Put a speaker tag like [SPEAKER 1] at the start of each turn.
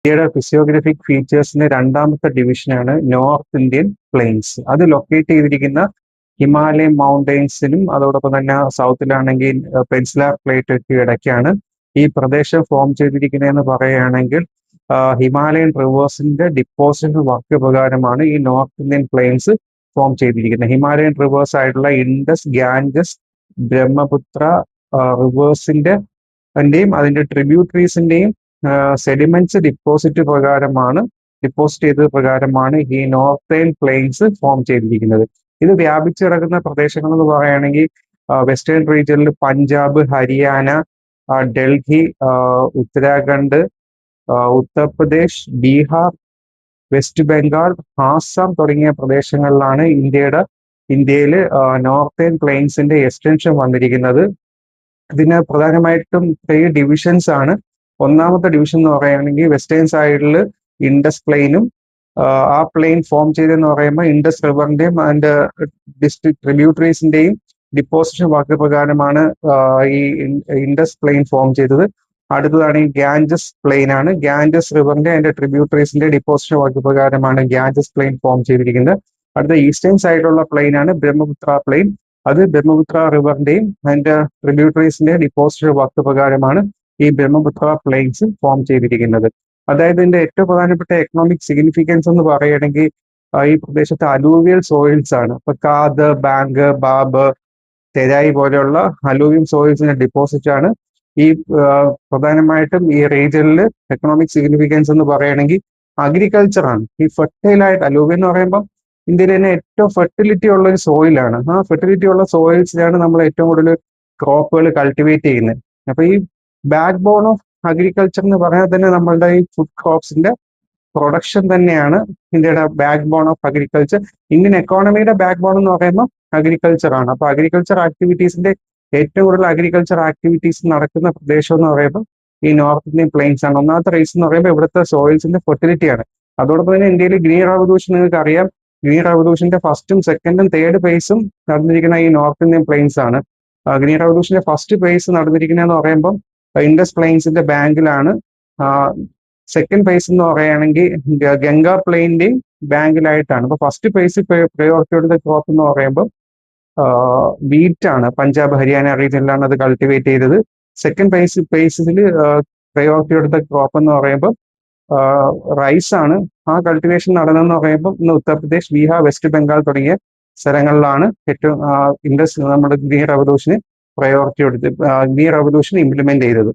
[SPEAKER 1] ഇന്ത്യയുടെ ഫിസിയോഗ്രഫിക് ഫീച്ചേഴ്സിന്റെ രണ്ടാമത്തെ ഡിവിഷനാണ് നോർത്ത് ഇന്ത്യൻ പ്ലെയിൻസ്. അത് ലൊക്കേറ്റ് ചെയ്തിരിക്കുന്ന ഹിമാലയൻ മൗണ്ടെയ്ൻസിനും അതോടൊപ്പം തന്നെ സൗത്തിലാണെങ്കിൽ പെൻസിലാർ പ്ലേറ്റ് ഒക്കെ ഇടയ്ക്കാണ് ഈ പ്രദേശം ഫോം ചെയ്തിരിക്കുന്നതെന്ന് പറയുകയാണെങ്കിൽ ഹിമാലയൻ റിവേഴ്സിന്റെ ഡിപ്പോസിഷൻ വർക്ക് പ്രകാരമാണ് ഈ നോർത്ത് ഇന്ത്യൻ പ്ലെയിൻസ് ഫോം ചെയ്തിരിക്കുന്നത്. ഹിമാലയൻ റിവേഴ്സ് ആയിട്ടുള്ള ഇൻഡസ്, ഗാൻജസ്, ബ്രഹ്മപുത്ര റിവേഴ്സിന്റെയും അതിന്റെ ട്രിബ്യൂട്ടറീസിന്റെയും സെഡിമെന്റ്സ് ഡിപ്പോസിറ്റ് ചെയ്തത് പ്രകാരമാണ് ഈ നോർത്തേൺ പ്ലെയിൻസ് ഫോം ചെയ്തിരിക്കുന്നത്. ഇത് വ്യാപിച്ചു കിടക്കുന്ന പ്രദേശങ്ങൾ എന്ന് പറയുകയാണെങ്കിൽ വെസ്റ്റേൺ റീജിയനിൽ പഞ്ചാബ്, ഹരിയാന, ഡൽഹി, ഉത്തരാഖണ്ഡ്, ഉത്തർപ്രദേശ്, ബീഹാർ, വെസ്റ്റ് ബംഗാൾ, ആസാം തുടങ്ങിയ പ്രദേശങ്ങളിലാണ് ഇന്ത്യയിൽ നോർത്തേൺ പ്ലെയിൻസിന്റെ എക്സ്റ്റൻഷൻ വന്നിരിക്കുന്നത്. ഇതിന് പ്രധാനമായിട്ടും 3 ഡിവിഷൻസ് ആണ്. ഒന്നാമത്തെ ഡിവിഷൻ എന്ന് പറയുകയാണെങ്കിൽ വെസ്റ്റേൺ സൈഡിൽ ഇൻഡസ് പ്ലെയിനും, ആ പ്ലെയിൻ ഫോം ചെയ്തെന്ന് പറയുമ്പോൾ ഇൻഡസ് റിവറിന്റെയും അതിന്റെ ഡിസ്ട്രിക്ട് ട്രിബ്യൂട്ടറീസിന്റെയും ഡിപ്പോസിഷൻ വാക്ക് പ്രകാരമാണ് ഈ ഇൻഡസ് പ്ലെയിൻ ഫോം ചെയ്തത്. അടുത്തതാണ് ഈ ഗാൻജസ് പ്ലെയിൻ ആണ്. ഗാൻജസ് റിവറിന്റെ അതിന്റെ ട്രിബ്യൂട്ടറീസിന്റെ ഡിപ്പോസിഷൻ വാക്ക് പ്രകാരമാണ് ഗാൻജസ് പ്ലെയിൻ ഫോം ചെയ്തിരിക്കുന്നത്. അടുത്ത ഈസ്റ്റേൺ സൈഡിലുള്ള പ്ലെയിൻ ആണ് ബ്രഹ്മപുത്ര പ്ലെയിൻ. അത് ബ്രഹ്മപുത്ര റിവറിന്റെയും അതിന്റെ ട്രിബ്യൂട്ടറീസിന്റെ ഡിപ്പോസിഷൻ വാക്ക് പ്രകാരമാണ് ഈ ബ്രഹ്മപുത്ര പ്ലെയിൻസ് ഫോം ചെയ്തിരിക്കുന്നത്. അതായത് ഇതിന്റെ ഏറ്റവും പ്രധാനപ്പെട്ട എക്കണോമിക് സിഗ്നിഫിക്കൻസ് എന്ന് പറയുകയാണെങ്കിൽ ഈ പ്രദേശത്ത് അലൂവിയൽ സോയിൽസ് ആണ്. ഇപ്പൊ കാദ്, ബാങ്ക്, ബാബ്, തെരായി പോലെയുള്ള അലൂവിയൽ സോയിൽസിന്റെ ഡിപ്പോസിറ്റ് ആണ് ഈ പ്രധാനമായിട്ടും ഈ റീജിയനിൽ എക്കണോമിക് സിഗ്നിഫിക്കൻസ് എന്ന് പറയുകയാണെങ്കിൽ അഗ്രികൾച്ചർ ആണ്. ഈ ഫെർട്ടൈൽ ആയിട്ട് അലൂവിയൽ എന്ന് പറയുമ്പോൾ ഇന്ത്യയിൽ തന്നെ ഏറ്റവും ഫെർട്ടിലിറ്റി ഉള്ള ഒരു സോയിലാണ്. ആ ഫെർട്ടിലിറ്റി ഉള്ള സോയിൽസിലാണ് നമ്മൾ ഏറ്റവും കൂടുതൽ ക്രോപ്പുകൾ കൾട്ടിവേറ്റ് ചെയ്യുന്നത്. അപ്പൊ ഈ ബാക്ക് ബോൺ ഓഫ് അഗ്രികൾച്ചർ എന്ന് പറഞ്ഞാൽ തന്നെ നമ്മളുടെ ഈ ഫുഡ് ക്രോപ്സിന്റെ പ്രൊഡക്ഷൻ തന്നെയാണ് ഇന്ത്യയുടെ backbone of agriculture. Indian എക്കോണമിയുടെ ബാക്ക് ബോൺ എന്ന് പറയുമ്പോൾ അഗ്രികൾച്ചർ ആണ്. അപ്പൊ അഗ്രികൾച്ചർ ആക്ടിവിറ്റീസിന്റെ ഏറ്റവും കൂടുതൽ അഗ്രികൾച്ചർ ആക്ടിവിറ്റീസ് നടക്കുന്ന പ്രദേശം എന്ന് പറയുമ്പോൾ ഈ നോർത്ത് ഇന്ത്യൻ പ്ലെയിൻസ് ആണ്. ഒന്നാമത്തെ റീസൺ എന്ന് പറയുമ്പോൾ ഇവിടുത്തെ സോയിൽസിന്റെ ഫെർട്ടിലിറ്റി ആണ്. അതോടൊപ്പം തന്നെ ഇന്ത്യയിൽ ഗ്രീൻ റവല്യൂഷൻ നിങ്ങൾക്ക് അറിയാം. ഗ്രീൻ റവല്യൂഷന്റെ ഫസ്റ്റും സെക്കൻഡും തേർഡ് ഫേസും നടന്നിരിക്കുന്ന ഈ നോർത്ത് ഇന്ത്യൻ പ്ലെയിൻസ് ആണ്. ഗ്രീൻ റവല്യൂഷന്റെ ഫസ്റ്റ് ഫേസ് നടന്നിരിക്കുന്നതെന്ന് പറയുമ്പോൾ ഇൻഡസ് പ്ലെയിൻസിന്റെ ബാങ്കിലാണ്. സെക്കൻഡ് ഫേസ് എന്ന് പറയുകയാണെങ്കിൽ ഗംഗ പ്ലെയിന്റെയും ബാങ്കിലായിട്ടാണ്. അപ്പൊ ഫസ്റ്റ് ഫേസ് പ്രയോറിറ്റി കൊടുത്ത ക്രോപ്പ് എന്ന് പറയുമ്പോൾ വീറ്റ് ആണ്. പഞ്ചാബ്, ഹരിയാന റീജിയനിലാണ് അത് കൾട്ടിവേറ്റ് ചെയ്തത്. സെക്കൻഡ് ഫേസിൽ പ്രയോറിറ്റി കൊടുത്ത ക്രോപ്പ് എന്ന് പറയുമ്പോൾ റൈസ് ആണ്. ആ കൾട്ടിവേഷൻ നടന്നതെന്ന് പറയുമ്പോൾ ഇന്ന് ഉത്തർപ്രദേശ്, ബീഹാർ, വെസ്റ്റ് ബംഗാൾ തുടങ്ങിയ സ്ഥലങ്ങളിലാണ് ഏറ്റവും നമ്മുടെ ഗ്രീൻ റവല്യൂഷന് പ്രയോറിറ്റി കൊടുത്ത് ഗ്രീൻ റവല്യൂഷൻ ഇംപ്ലിമെന്റ് ചെയ്തത്.